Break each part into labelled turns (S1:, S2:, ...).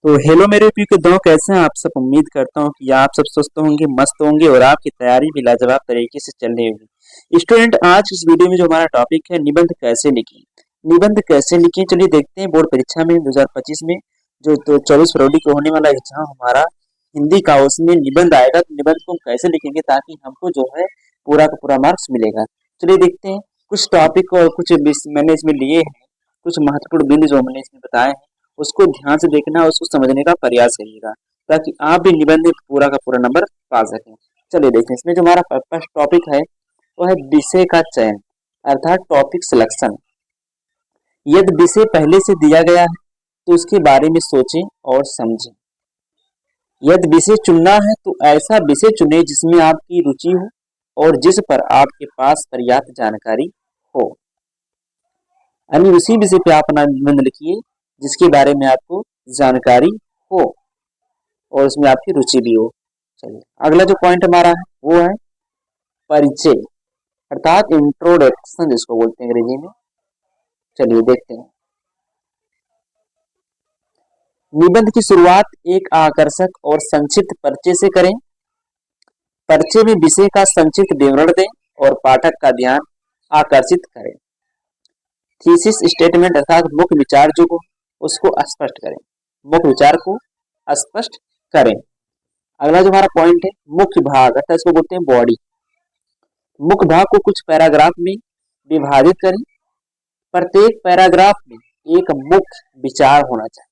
S1: तो हेलो मेरे प्रिय के दो कैसे हैं आप सब। उम्मीद करता हूँ कि आप सब स्वस्थ होंगे, मस्त होंगे और आपकी तैयारी भी लाजवाब तरीके से चल रही होगी। स्टूडेंट, आज इस वीडियो में जो हमारा टॉपिक है निबंध कैसे लिखें। निबंध कैसे लिखें, चलिए देखते हैं। बोर्ड परीक्षा में 2025 में जो 24 फरवरी को होने वाला एग्जाम हमारा हिंदी का, उसमें निबंध आएगा। तो निबंध को हम कैसे लिखेंगे ताकि हमको जो है पूरा का पूरा मार्क्स मिलेगा। चलिए देखते हैं। कुछ टॉपिक और कुछ मैंने इसमें लिए हैं, कुछ महत्वपूर्ण बिंदु जो मैंने इसमें बताए हैं उसको ध्यान से देखना, उसको समझने का प्रयास करिएगा ताकि आप भी निबंध में पूरा का पूरा नंबर पा सकें। चलिए देखते हैं। इसमें जो हमारा फर्स्ट टॉपिक है वो है विषय का चयन, अर्थात टॉपिक सिलेक्शन। यदि विषय पहले से दिया गया है तो उसके बारे में सोचें और समझें। यदि विषय चुनना है तो ऐसा विषय चुनें जिसमें आपकी रुचि हो और जिस पर आपके पास पर्याप्त जानकारी हो। यानी उसी विषय पे आप अपना निबंध लिखिए जिसके बारे में आपको जानकारी हो और उसमें आपकी रुचि भी हो। चलिए अगला जो पॉइंट हमारा है वो है परिचय, अर्थात इंट्रोडक्शन जिसको बोलते हैं अंग्रेजी में। चलिए देखते हैं। निबंध की शुरुआत एक आकर्षक और संक्षिप्त परिचय से करें। परिचय में विषय का संक्षिप्त विवरण दें और पाठक का ध्यान आकर्षित करें। थीसिस स्टेटमेंट अर्थात मुख्य विचार जो हो उसको स्पष्ट करें, मुख्य विचार को स्पष्ट करें। अगला जो हमारा पॉइंट है मुख्य भाग, अर्थात इसको बोलते हैं बॉडी। मुख्य भाग को कुछ पैराग्राफ में विभाजित करें। प्रत्येक पैराग्राफ में एक मुख्य विचार होना चाहिए।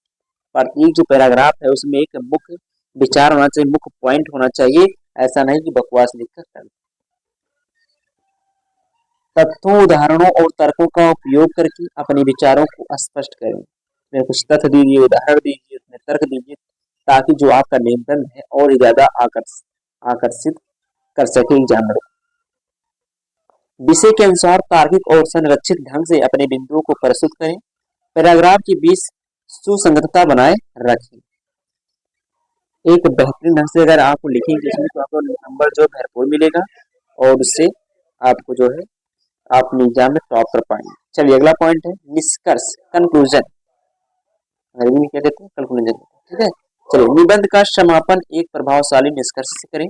S1: प्रत्येक जो पैराग्राफ है उसमें एक मुख्य विचार होना चाहिए, मुख्य पॉइंट होना चाहिए। ऐसा नहीं कि बकवास लिखकर कर। तथ्यों, उदाहरणों और तर्कों का उपयोग करके अपने विचारों को स्पष्ट करें। उसमें कुछ तथ्य दीजिए, उदाहरण दीजिए, उसमें तर्क दीजिए ताकि जो आपका निबंध है और ज्यादा आकर्षित कर सके एग्जामिनर को। विषय के अनुसार तार्किक और संरचित ढंग से अपने बिंदुओं को प्रस्तुत करें। पैराग्राफ के बीच सुसंगतता बनाए रखें। एक बेहतरीन ढंग से अगर आप लिखेंगे इसमें तो आपको नंबर जो भरपूर मिलेगा और उससे आपको जो है आप अपने एग्जाम में टॉप कर पाएंगे। चलिए अगला पॉइंट है निष्कर्ष, कंक्लूजन। अंग्रेजी में क्या कहते हैं, कंक्लूजन। ठीक है। चलिए निबंध का समापन एक प्रभावशाली निष्कर्ष से करें।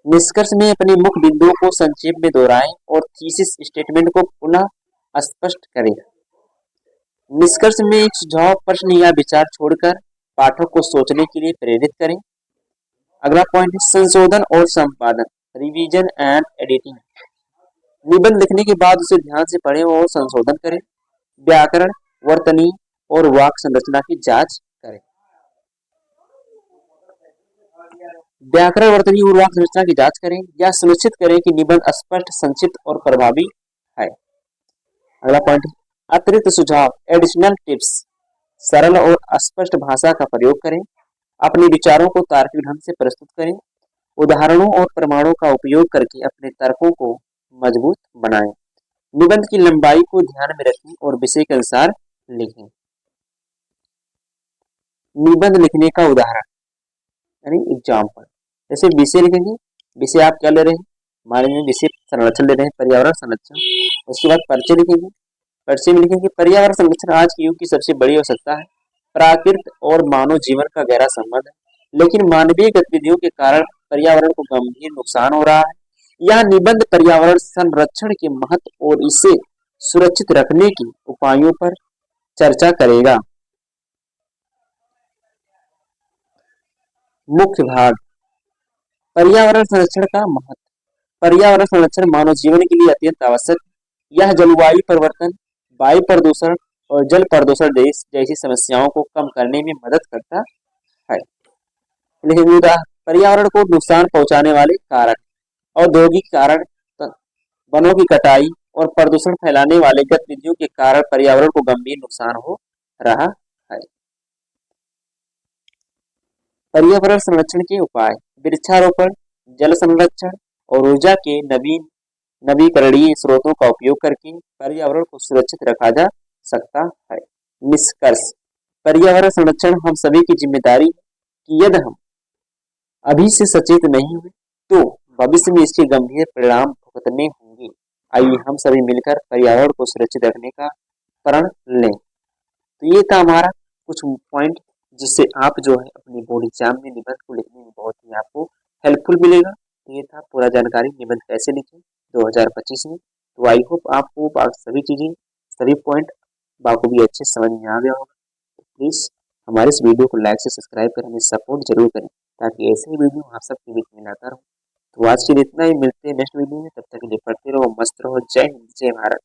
S1: निष्कर्ष में अपने मुख्य बिंदुओं को संक्षेप में दोहराएं और थीसिस स्टेटमेंट को पुनः स्पष्ट करें। निष्कर्ष में एक सुझाव, प्रश्न या विचार छोड़कर पाठक को सोचने के लिए प्रेरित करें। अगला पॉइंट है संशोधन और संपादन, रिवीजन एंड एडिटिंग। निबंध लिखने के बाद उसे ध्यान से पढ़ें और संशोधन करें। व्याकरण, वर्तनी और वाक्य संरचना की जांच करें। व्याकरण, वर्तनी और वाक्य संरचना की जांच करें या सुनिश्चित करें कि निबंध स्पष्ट, संक्षिप्त और प्रभावी है। अगला पॉइंट, अतिरिक्त सुझाव, एडिशनल टिप्स। सरल और स्पष्ट भाषा का प्रयोग करें। अपने विचारों को तार्किक ढंग से प्रस्तुत करें। उदाहरणों और प्रमाणों का उपयोग करके अपने तर्कों को मजबूत बनाएं। निबंध की लंबाई को ध्यान में रखें और विषय के अनुसार लिखें। निबंध लिखने का उदाहरण यानी एग्जाम्पल, जैसे विषय लिखेंगे। विषय आप क्या ले रहे हैं, मान लीजिए विषय संरक्षण ले रहे हैं, पर्यावरण संरक्षण। उसके बाद परिचय लिखेंगे। परिचय में लिखेंगे पर्यावरण संरक्षण आज के युग की सबसे बड़ी आवश्यकता है। प्राकृतिक और मानव जीवन का गहरा संबंध है, लेकिन मानवीय गतिविधियों के कारण पर्यावरण को गंभीर नुकसान हो रहा है। यह निबंध पर्यावरण संरक्षण के महत्व और इसे सुरक्षित रखने के उपायों पर चर्चा करेगा। मुख्य भाग, पर्यावरण संरक्षण का महत्व। पर्यावरण संरक्षण मानव जीवन के लिए अत्यंत आवश्यक है। यह जलवायु परिवर्तन, वायु प्रदूषण और जल प्रदूषण जैसी समस्याओं को कम करने में मदद करता है। लेकिन पर्यावरण को नुकसान पहुंचाने वाले कारक, औद्योगिक कारण, वनों की कटाई और प्रदूषण फैलाने वाले गतिविधियों के कारण पर्यावरण को गंभीर नुकसान हो रहा है। पर्यावरण संरक्षण के उपाय, वृक्षारोपण, जल संरक्षण और ऊर्जा के नवीकरणीय स्रोतों का उपयोग करके पर्यावरण को सुरक्षित रखा जा सकता है। निष्कर्ष, पर्यावरण संरक्षण हम सभी की जिम्मेदारी है कि यदि हम अभी से सचेत नहीं हुए तो भविष्य में इसके गंभीर परिणाम भुगतने होंगे। आइए हम सभी मिलकर पर्यावरण को सुरक्षित रखने का प्रण लें। तो ये था हमारा कुछ पॉइंट जिससे आप जो है अपनी बोर्ड एग्जाम में निबंध को लिखने में बहुत ही आपको हेल्पफुल मिलेगा। तो ये था पूरा जानकारी निबंध कैसे लिखें 2025 में। तो आई होप आपको सभी चीजें सभी पॉइंट बाखूबी अच्छे समझ में आ गया होगा। तो प्लीज हमारे इस वीडियो को लाइक से सब्सक्राइब कर हमें सपोर्ट जरूर करें ताकि ऐसे ही वीडियो आप सबके बीच में लाता रहूं। तो आज के लिए इतना ही, मिलते हैं नेक्स्ट वीडियो में, तब तक के लिए पढ़ते रहो, मस्त रहो। जय हिंद, जय भारत।